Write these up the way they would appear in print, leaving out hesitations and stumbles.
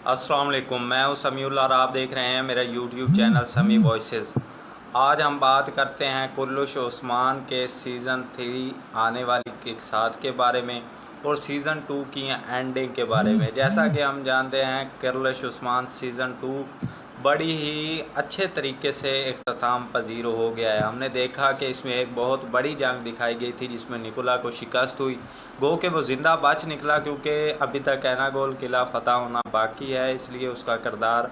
السلام علیکم، میں ہوں سمیع اللہ اور آپ دیکھ رہے ہیں میرا یوٹیوب چینل سمیع وائسز۔ آج ہم بات کرتے ہیں کرلش عثمان کے سیزن 3 آنے والی کے ساتھ کے بارے میں اور سیزن 2 کی اینڈنگ کے بارے میں۔ جیسا کہ ہم جانتے ہیں کرلش عثمان سیزن 2 بڑی ہی اچھے طریقے سے اختتام پذیر ہو گیا ہے۔ ہم نے دیکھا کہ اس میں ایک بہت بڑی جنگ دکھائی گئی تھی جس میں نکولا کو شکست ہوئی، گو کہ وہ زندہ بچ نکلا کیونکہ ابھی تک ایناگول قلعہ فتح ہونا باقی ہے، اس لیے اس کا کردار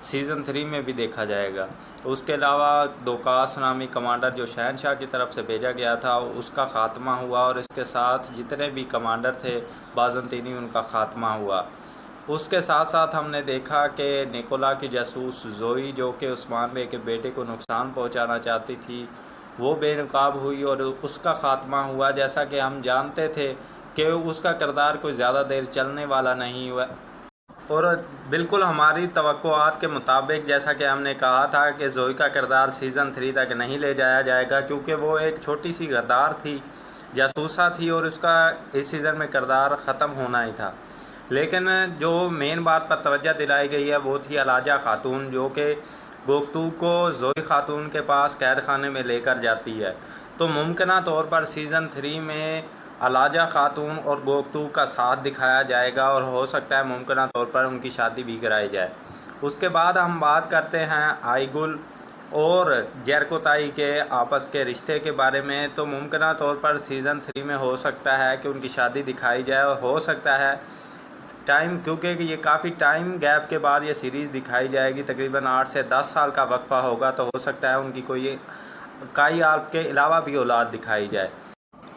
سیزن 3 میں بھی دیکھا جائے گا۔ اس کے علاوہ دوکاس نامی کمانڈر جو شہنشاہ کی طرف سے بھیجا گیا تھا اس کا خاتمہ ہوا، اور اس کے ساتھ جتنے بھی کمانڈر تھے بازنطینی ان کا خاتمہ ہوا۔ اس کے ساتھ ساتھ ہم نے دیکھا کہ نکولا کی جاسوس زوئی جو کہ عثمان بے کے بیٹے کو نقصان پہنچانا چاہتی تھی وہ بے نقاب ہوئی اور اس کا خاتمہ ہوا۔ جیسا کہ ہم جانتے تھے کہ اس کا کردار کوئی زیادہ دیر چلنے والا نہیں ہوا، اور بالکل ہماری توقعات کے مطابق جیسا کہ ہم نے کہا تھا کہ زوئی کا کردار سیزن 3 تک نہیں لے جایا جائے گا کیونکہ وہ ایک چھوٹی سی غدار تھی، جاسوسہ تھی، اور اس کا اس سیزن میں کردار ختم ہونا ہی تھا۔ لیکن جو مین بات پر توجہ دلائی گئی ہے وہ تھی علاجہ خاتون، جو کہ گوگتو کو زوئی خاتون کے پاس قید خانے میں لے کر جاتی ہے۔ تو ممکنہ طور پر سیزن 3 میں علاجہ خاتون اور گوگتو کا ساتھ دکھایا جائے گا، اور ہو سکتا ہے ممکنہ طور پر ان کی شادی بھی کرائی جائے۔ اس کے بعد ہم بات کرتے ہیں آئیگل اور جیرکوتائی کے آپس کے رشتے کے بارے میں۔ تو ممکنہ طور پر سیزن 3 میں ہو سکتا ہے کہ ان کی شادی دکھائی جائے، اور ہو سکتا ہے کیونکہ یہ کافی ٹائم گیپ کے بعد یہ سیریز دکھائی جائے گی، تقریباً 8 سے 10 سال کا وقفہ ہوگا، تو ہو سکتا ہے ان کی کوئی کائی آلپ کے علاوہ بھی اولاد دکھائی جائے۔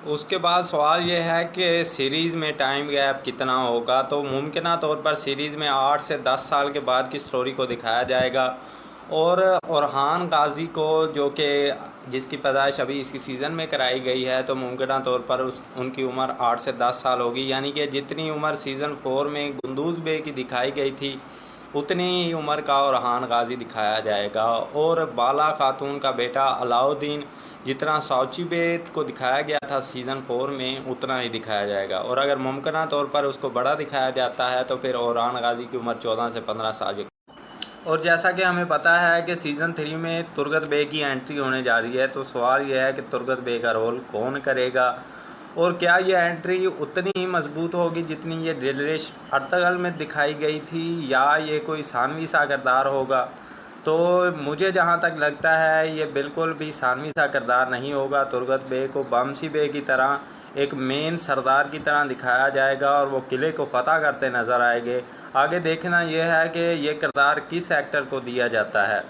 اس کے بعد سوال یہ ہے کہ سیریز میں ٹائم گیپ کتنا ہوگا، تو ممکنہ طور پر سیریز میں 8 سے 10 سال کے بعد کی سٹوری کو دکھایا جائے گا، اور اورحان غازی کو جو کہ جس کی پیدائش ابھی اس کی سیزن میں کرائی گئی ہے، تو ممکنہ طور پر ان کی عمر 8 سے 10 سال ہوگی، یعنی کہ جتنی عمر سیزن 4 میں گندوز بے کی دکھائی گئی تھی اتنی ہی عمر کا اورحان غازی دکھایا جائے گا، اور بالا خاتون کا بیٹا علاؤدین جتنا ساوچی بیت کو دکھایا گیا تھا سیزن 4 میں اتنا ہی دکھایا جائے گا، اور اگر ممکنہ طور پر اس کو بڑا دکھایا جاتا ہے تو پھر اورحان غازی کی عمر 14 سے 15 سال۔ اور جیسا کہ ہمیں پتہ ہے کہ سیزن 3 میں ترگت بے کی انٹری ہونے جا رہی ہے، تو سوال یہ ہے کہ ترگت بے کا رول کون کرے گا، اور کیا یہ انٹری اتنی ہی مضبوط ہوگی جتنی یہ ڈیلرش ارطغرل میں دکھائی گئی تھی، یا یہ کوئی ثانوی سا کردار ہوگا؟ تو مجھے جہاں تک لگتا ہے یہ بالکل بھی ثانوی سا کردار نہیں ہوگا۔ ترگت بے کو بامسی بے کی طرح ایک مین سردار کی طرح دکھایا جائے گا، اور وہ قلعے کو فتح کرتے نظر آئیں گے۔ آگے دیکھنا یہ ہے کہ یہ کردار کس ایکٹر کو دیا جاتا ہے۔